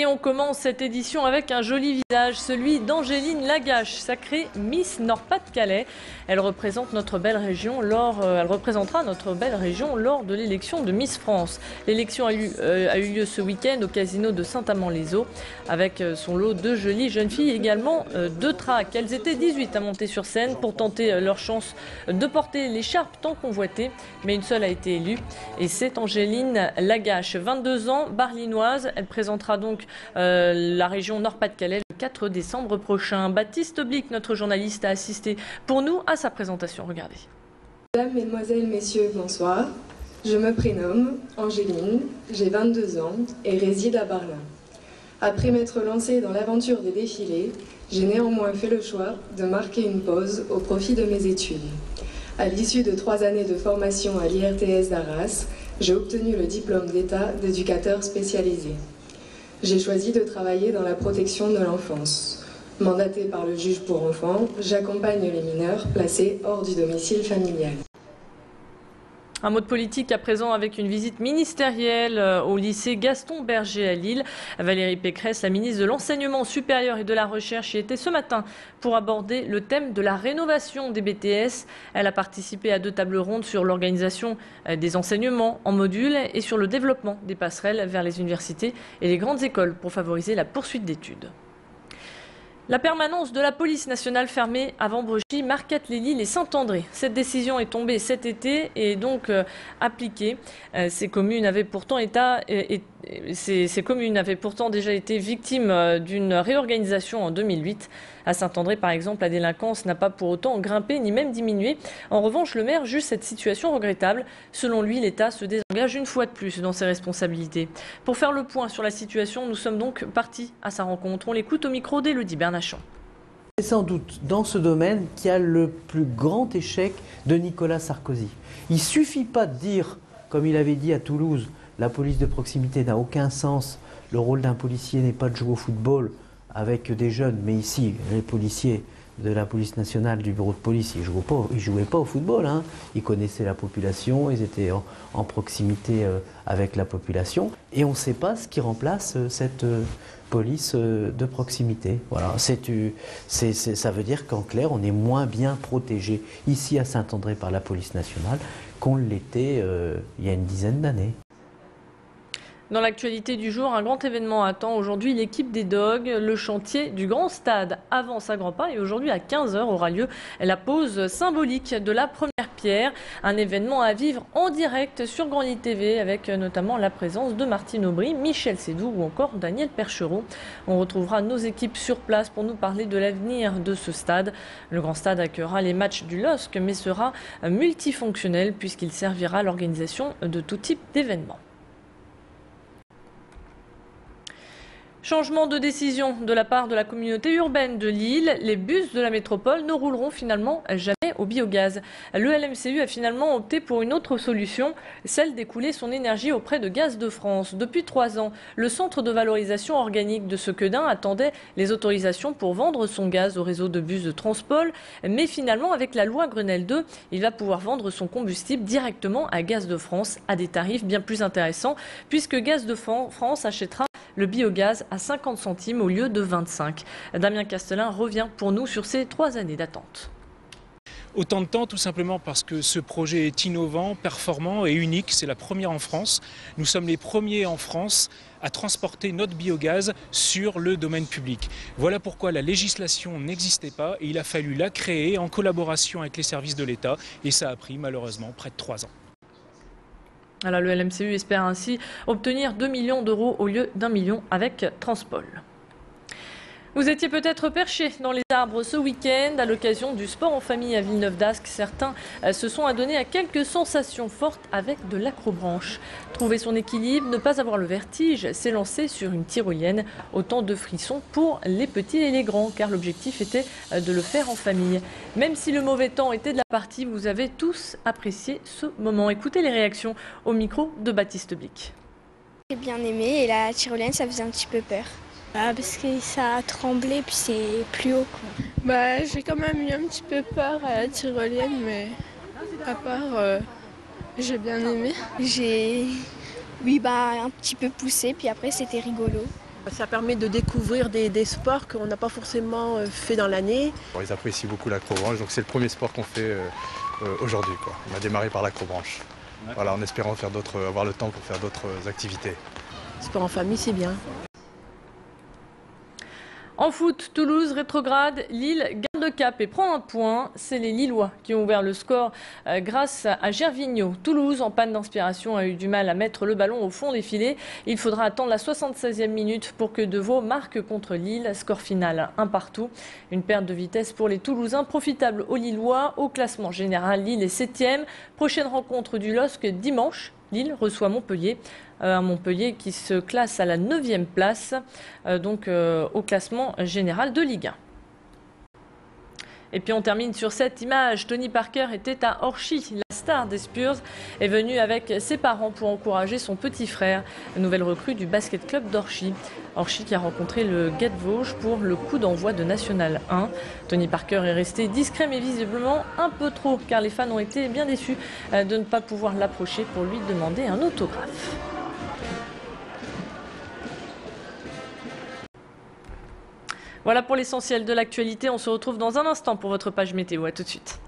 Et on commence cette édition avec un joli visage, celui d'Angéline Lagache, sacrée Miss Nord-Pas-de-Calais. Elle représentera notre belle région lors de l'élection de Miss France. L'élection a eu lieu ce week-end au casino de Saint-Amand-les-Eaux, avec son lot de jolies jeunes filles et également de trac. Elles étaient 18 à monter sur scène pour tenter leur chance de porter l'écharpe tant convoitée, mais une seule a été élue et c'est Angéline Lagache, 22 ans, barlinoise. Elle présentera donc la région Nord-Pas-de-Calais le 4 décembre prochain. Baptiste Blic, notre journaliste, a assisté pour nous à sa présentation. Regardez. Mesdames, Mesdemoiselles, Messieurs, bonsoir. Je me prénomme Angéline, j'ai 22 ans et réside à Barlin. Après m'être lancée dans l'aventure des défilés, j'ai néanmoins fait le choix de marquer une pause au profit de mes études. À l'issue de 3 années de formation à l'IRTS d'Arras, j'ai obtenu le diplôme d'État d'éducateur spécialisé. J'ai choisi de travailler dans la protection de l'enfance. Mandatée par le juge pour enfants, j'accompagne les mineurs placés hors du domicile familial. Un mot de politique à présent avec une visite ministérielle au lycée Gaston Berger à Lille. Valérie Pécresse, la ministre de l'Enseignement supérieur et de la Recherche, y était ce matin pour aborder le thème de la rénovation des BTS. Elle a participé à 2 tables rondes sur l'organisation des enseignements en modules et sur le développement des passerelles vers les universités et les grandes écoles pour favoriser la poursuite d'études. La permanence de la police nationale fermée à Vambregie, Marquette-les-Lilles et Saint-André. Cette décision est tombée cet été et est donc appliquée. Ces communes avaient pourtant déjà été victimes d'une réorganisation en 2008. À Saint-André, par exemple, la délinquance n'a pas pour autant grimpé ni même diminué. En revanche, le maire juge cette situation regrettable. Selon lui, l'État se désengage une fois de plus dans ses responsabilités. Pour faire le point sur la situation, nous sommes donc partis à sa rencontre. On l'écoute au micro d'Élodie Bernachon. C'est sans doute dans ce domaine qu'il y a le plus grand échec de Nicolas Sarkozy. Il ne suffit pas de dire, comme il avait dit à Toulouse, la police de proximité n'a aucun sens, le rôle d'un policier n'est pas de jouer au football avec des jeunes, mais ici, les policiers de la police nationale, du bureau de police, ils ne jouaient pas au football, hein. Ils connaissaient la population, ils étaient en proximité avec la population, et on ne sait pas ce qui remplace cette police de proximité. Voilà. Ça veut dire qu'en clair, on est moins bien protégé ici à Saint-André par la police nationale qu'on l'était il y a une dizaine d'années. Dans l'actualité du jour, un grand événement attend aujourd'hui l'équipe des Dogs. Le chantier du grand stade avance à grands pas et aujourd'hui à 15 h aura lieu la pose symbolique de la première pierre. Un événement à vivre en direct sur Grand Lit TV avec notamment la présence de Martine Aubry, Michel Sédou ou encore Daniel Perchereau. On retrouvera nos équipes sur place pour nous parler de l'avenir de ce stade. Le grand stade accueillera les matchs du LOSC mais sera multifonctionnel puisqu'il servira à l'organisation de tout type d'événements. Changement de décision de la part de la communauté urbaine de Lille. Les bus de la métropole ne rouleront finalement jamais au biogaz. Le LMCU a finalement opté pour une autre solution, celle d'écouler son énergie auprès de Gaz de France. Depuis 3 ans, le centre de valorisation organique de Sequedin attendait les autorisations pour vendre son gaz au réseau de bus de Transpol. Mais finalement, avec la loi Grenelle 2, il va pouvoir vendre son combustible directement à Gaz de France à des tarifs bien plus intéressants puisque Gaz de France achètera le biogaz à 50 centimes au lieu de 25. Damien Castelin revient pour nous sur ces 3 années d'attente. Autant de temps tout simplement parce que ce projet est innovant, performant et unique. C'est la première en France. Nous sommes les premiers en France à transporter notre biogaz sur le domaine public. Voilà pourquoi la législation n'existait pas et il a fallu la créer en collaboration avec les services de l'État et ça a pris malheureusement près de 3 ans. Alors, le LMCU espère ainsi obtenir 2 millions d'euros au lieu d'1 million avec Transpol. Vous étiez peut-être perché dans les arbres ce week-end à l'occasion du sport en famille à Villeneuve-d'Ascq. Certains se sont adonnés à quelques sensations fortes avec de l'acrobranche. Trouver son équilibre, ne pas avoir le vertige, s'élancer sur une tyrolienne. Autant de frissons pour les petits et les grands, car l'objectif était de le faire en famille. Même si le mauvais temps était de la partie, vous avez tous apprécié ce moment. Écoutez les réactions au micro de Baptiste Blic. J'ai bien aimé et la tyrolienne, ça faisait un petit peu peur. Parce que ça a tremblé puis c'est plus haut, quoi. J'ai quand même eu un petit peu peur à la tyrolienne, mais à part, j'ai bien aimé. J'ai un petit peu poussé puis après c'était rigolo. Ça permet de découvrir des sports qu'on n'a pas forcément fait dans l'année. Ils apprécient beaucoup l'acrobranche, donc c'est le premier sport qu'on fait aujourd'hui. On a démarré par l'acrobranche, voilà, en espérant avoir le temps pour faire d'autres activités. Sport en famille, c'est bien. En foot, Toulouse rétrograde, Lille garde le cap et prend un point. C'est les Lillois qui ont ouvert le score grâce à Gervinho. Toulouse, en panne d'inspiration, a eu du mal à mettre le ballon au fond des filets. Il faudra attendre la 76e minute pour que De Vaux marque contre Lille. Score final 1-1. Une perte de vitesse pour les Toulousains, profitable aux Lillois. Au classement général, Lille est 7e. Prochaine rencontre du LOSC dimanche. Lille reçoit Montpellier. Un Montpellier qui se classe à la 9e place, au classement général de Ligue 1. Et puis on termine sur cette image. Tony Parker était à Orchy. La star des Spurs est venue avec ses parents pour encourager son petit frère, nouvelle recrue du basket club d'Orchy. Orchy qui a rencontré le Guet Vosges pour le coup d'envoi de National 1. Tony Parker est resté discret mais visiblement un peu trop, car les fans ont été bien déçus de ne pas pouvoir l'approcher pour lui demander un autographe. Voilà pour l'essentiel de l'actualité. On se retrouve dans un instant pour votre page météo. À tout de suite.